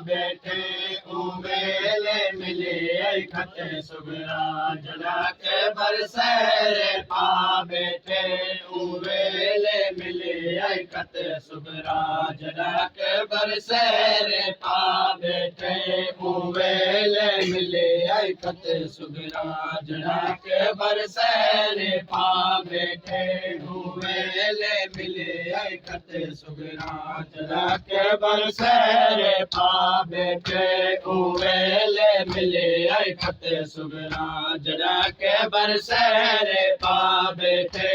बैठे उवेले मिले खत सुगरा जना के बरसेरे पा बैठे उवेले मिले खत सुगरा जना के बरसेरे पा बैठे उवेले मिले खत सुगरा जना के बरसेरे पा बैठे उवेले मिले खत सुगरा जना के बरसेरे पा बैठे उवेले मिले खत सुगरा जना के बरसेरे पा बैठे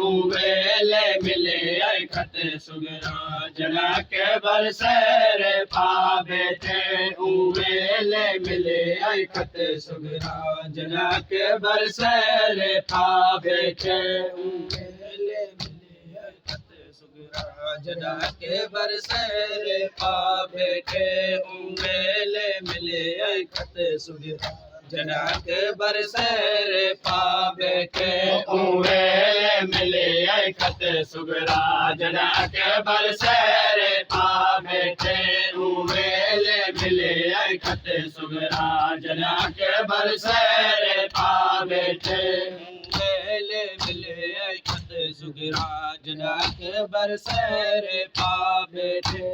उवेले मिले खत सुगरा जना के बरसेरे पा बैठे उवेले मिले खत सुगरा जना के बरसेरे पा बैठे उवेले मिले खत सुगरा जना के बरसेरे पा बैठे उवेले मिले खत सुगरा जना के बरसेरे पा बैठे उवेले मिले खत सुगरा जना के बरसेरे पा बैठे उवेले मिले खत सुगरा जना के बरसेरे पा बैठे उवेले मिले खत सुगरा जना के बरसेरे पा बैठे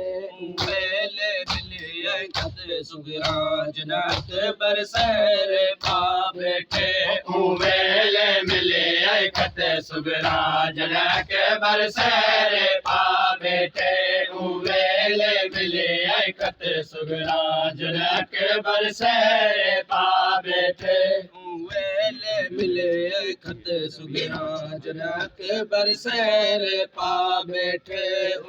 उवेले मिले खत सुगरा जना के बरसेरे पा बैठे उवेले मिले खत सुगरा जना के बरसेरे पा बैठे उवेले मिले खत सुगरा जना के बरसेरे पा बैठे उवेले मिले खत सुगरा जना के बरसेरे पा बैठे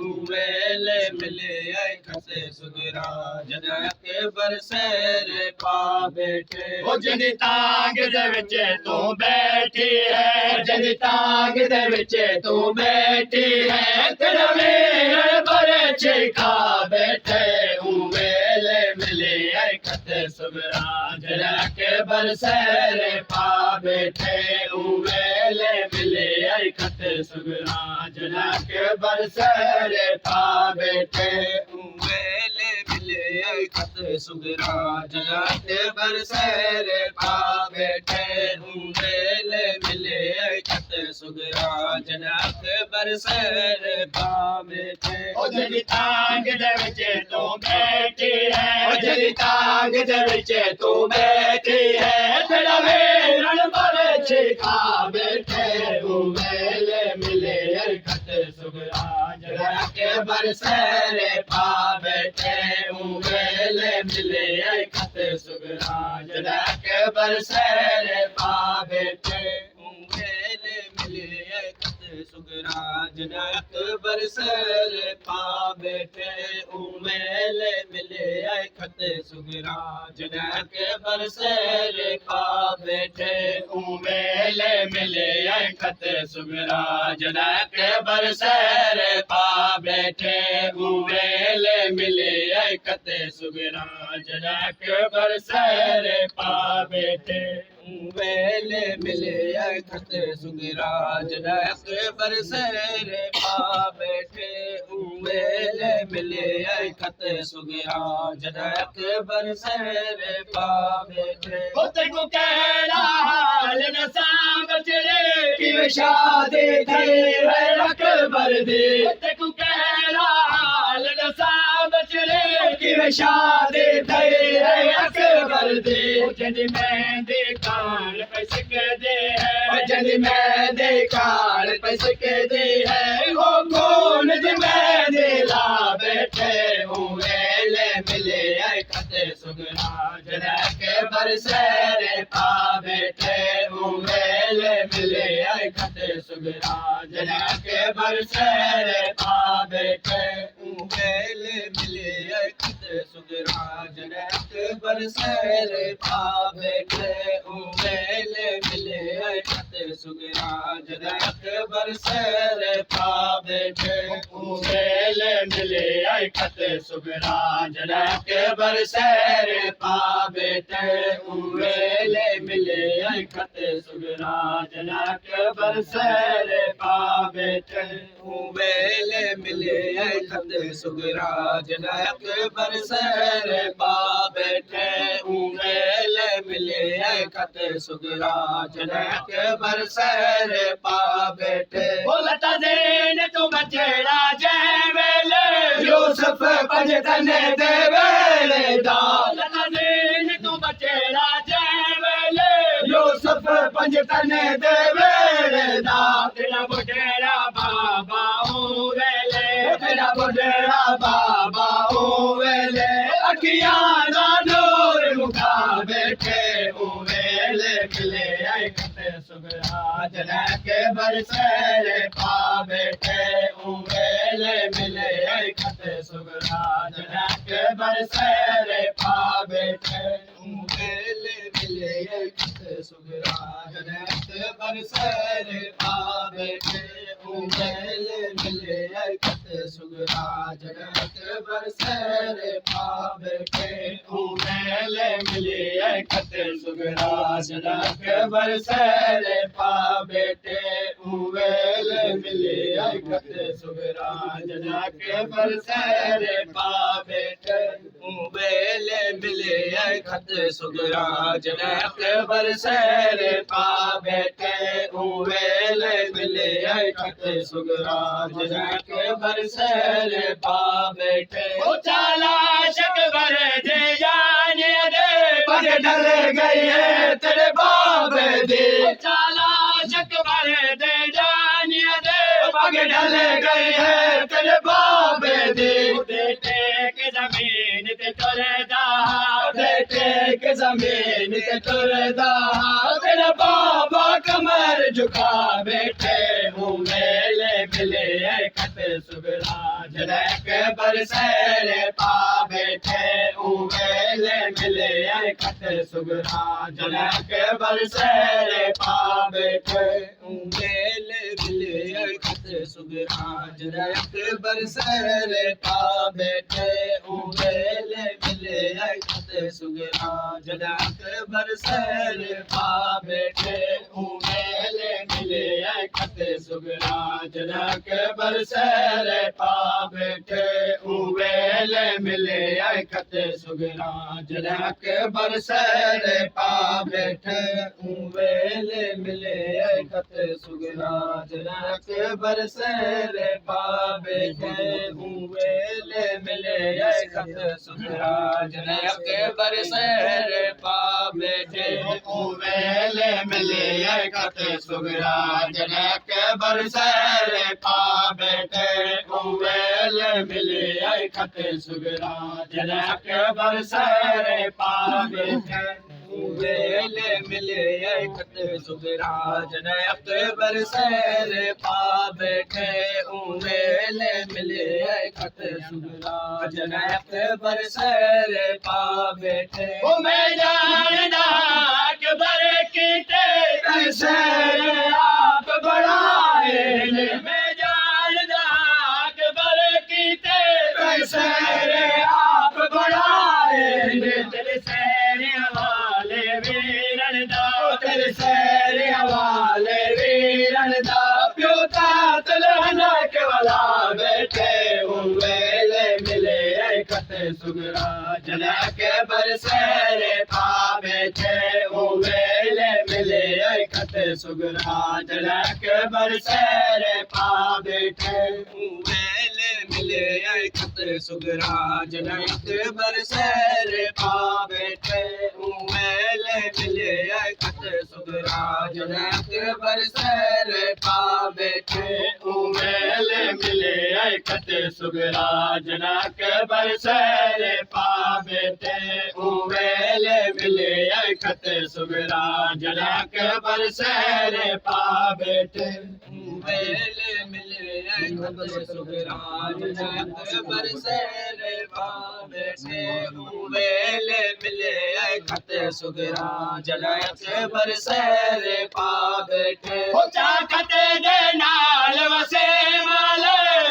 उवेले मिले खत सुगरा जना के बरसेरे पा बैठे ओ जदी तांग दे विच तू बैठी है जदी तांग दे विच तू बैठी है तेरा मेरे बरछे खा बैठे उवेले मिले खत सुगरा जना के बरसेरे पा बैठे उवेले मिले खत सुगरा जना के बरसेरे पा बैठे उवेले मिले खत सुगरा जना के बरसेरे पा बैठे उवेले मिले खत सुगरा जना के बरसेरे पा बैठे ओ जदी तांग दे विच तू बैठी है ओ जदी तांग दे विच तू बैठी है तेरा वेरण बरछे खा बैठे उवेले मिले खत सुगरा जना के बरसेरे पा बैठे उवेले मिले खत सुगरा जना के बरसेरे पा बैठे उवेले मिले खत सुगरा जना के बरसेरे पा बैठे उवेले मिले खत सुगरा जना के बरसेरे पा बैठे उवेले मिले खत सुगरा जना के बरसेरे पा बैठे उवेले मिले खत सुगरा जना के बरसेरे पा बैठे उवेले मिले खत सुगरा जना के बरसेरे पा बैठे उवेले मिले खत सुगरा जना के बरसेरे पा बैठे ओ तेको कहला हाल न सांग चले कि शादी थी है अकबर दे तेको कहला हाल न सांग चले कि शादी थी है अकबर दे जदी मैं कान पैसे के दे है जदी मैं दे कान पैसे के दे है वो कौन दे मैं दे ला बैठे उवेले मिले खत सुगरा जना के बरसेरे पा बैठे उवेले मिले खत सुगरा जना के बरसेरे पा बैठे उवेले मिले खत सुगरा जना के बरसेरे पा बैठे उवेले मिले खत सुगरा जॾहिं अकबर सैर पा बैठे उवेले मिले ऐं खत सुगरा जॾहिं अकबर सैर पा बैठे उवेले मिले ऐं खत सुगरा जॾहिं अकबर सैर पा बैठे उवेले मिले ऐं खत सुगरा जॾहिं अकबर सैर पा बैठे उवेले मिले ऐं खत सुगरा जॾहिं अकबर सैर पा बैठे बोलता देन तूं बचेड़ा जंहिं वेले यूसुफ पंज तने दे वेले दा बोलता देन तूं बचेड़ा जंहिं वेले यूसुफ पंज तने दे वेले दा तेरा बुढ़ेड़ा बाबा वेले तेरा बुढ़ेड़ा बाबा वेले अखियां दा नूर मुखा बैठे उवेले मिले ऐं खत सुगरा जॾहिं अकबर सैर पा बैठे उवेले मिले ऐं खत सुगरा जॾहिं अकबर सैर पा बैठे उवेले मिले ऐं खत सुगरा जॾहिं अकबर सैर पा बैठे उवेले मिले ऐं खत सुगरा जॾहिं अकबर सैर पा बैठे उवेले मिले ऐं खत सुगरा जॾहिं अकबर सैर पा बैठे उवेले मिले ऐं खत सुगरा जॾहिं अकबर सैर पा बैठे उवेले मिले ऐं खत सुगरा जॾहिं अकबर सैर पा बैठे उवेले मिले ऐं खत सुगरा जॾहिं अकबर सैर पा बैठे ओ चाला शकबर जे जाने दे पर ढल गई है तेरे बाब दे चाला शकबर दे जाने दे पग ढल गई है तेरे बाब दे बेटे के जमीन ते तुरदा बेटे के जमीन ते तुरदा तेरा बाबा कमर झुका बैठे उवेले मिले ऐं खत सुगरा जॾहिं अकबर सैर पा बैठे उवेले मिले ऐं खत सुगरा जॾहिं अकबर सैर पा बैठे उवेले मिले ऐं खत सुगरा जॾहिं अकबर सैर पा बैठे उवेले मिले ऐं खत सुगरा जॾहिं अकबर सैर पा बैठे उवेले मिले ऐं खत सुगरा जॾहिं अकबर सैर पा बैठे उवेले मिले ऐं खत सुगरा जॾहिं अकबर सैर पा बैठे उवेले मिले ऐं खत सुगरा जॾहिं अकबर सैर पा बैठे उवेले मिले ऐं खत सुगरा जॾहिं अकबर सैर पा बैठे उवेले मिले ऐं खत सुगरा जॾहिं अकबर सैर पा बैठे उवेले मिले ऐं खत सुगरा जॾहिं अकबर सैर पा बैठे उवेले मिले ऐं खत सुगरा जॾहिं अकबर सैर पा बैठे उवेले मिले ऐं खत सुगरा जॾहिं अकबर सैर पा बैठे मैं जानदा अकबर कीते सैर आप बढ़ाए मैं जानदा अकबर कीते सैर आप बढ़ाए तेरे सैर हवाले वीरन दा तेरे सैर हवाले वीरन दा प्यो तात लहनक वाला बैठे उवेले मिले ऐं खत सुगरा जॾहिं अकबर सैर पा बैठे उवेले मिले ऐं खत सुगरा जॾहिं अकबर सैर पा बैठे उवेले मिले ऐं खत सुगरा जॾहिं अकबर सैर पा बैठे उवेले मिले ऐं खत सुगरा जॾहिं अकबर सैर पा बैठे उवेले मिले ऐं खत सुगरा जॾहिं अकबर सैर पा बैठे उवेले मिले ऐं खत सुगरा जॾहिं अकबर सैर पा बैठे उवेले मिले ऐं खत सुगरा जॾहिं अकबर सैर पा बैठे वेले मिले खत सुगरा जड़ा अकबर सैर पा बैठे चाकत दे नाल वसे माल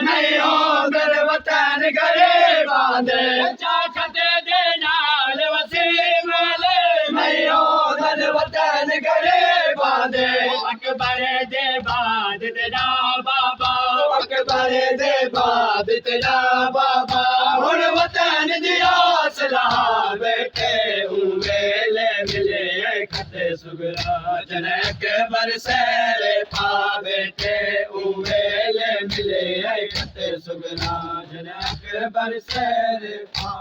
नहीं हो घर वतन घरे बांधे चाकत दे नाल वसे माल नहीं हो घर वतन घरे बांधे अकबर दे बाद तेरा बाबा अकबर दे बाद तेरा बाबा हुण वतन दी आस ला बैठे वेले मिले खत सुगरा जन अकबर सैर पा बैठे वेले मिले खत सुगरा जन अकबर सैर पा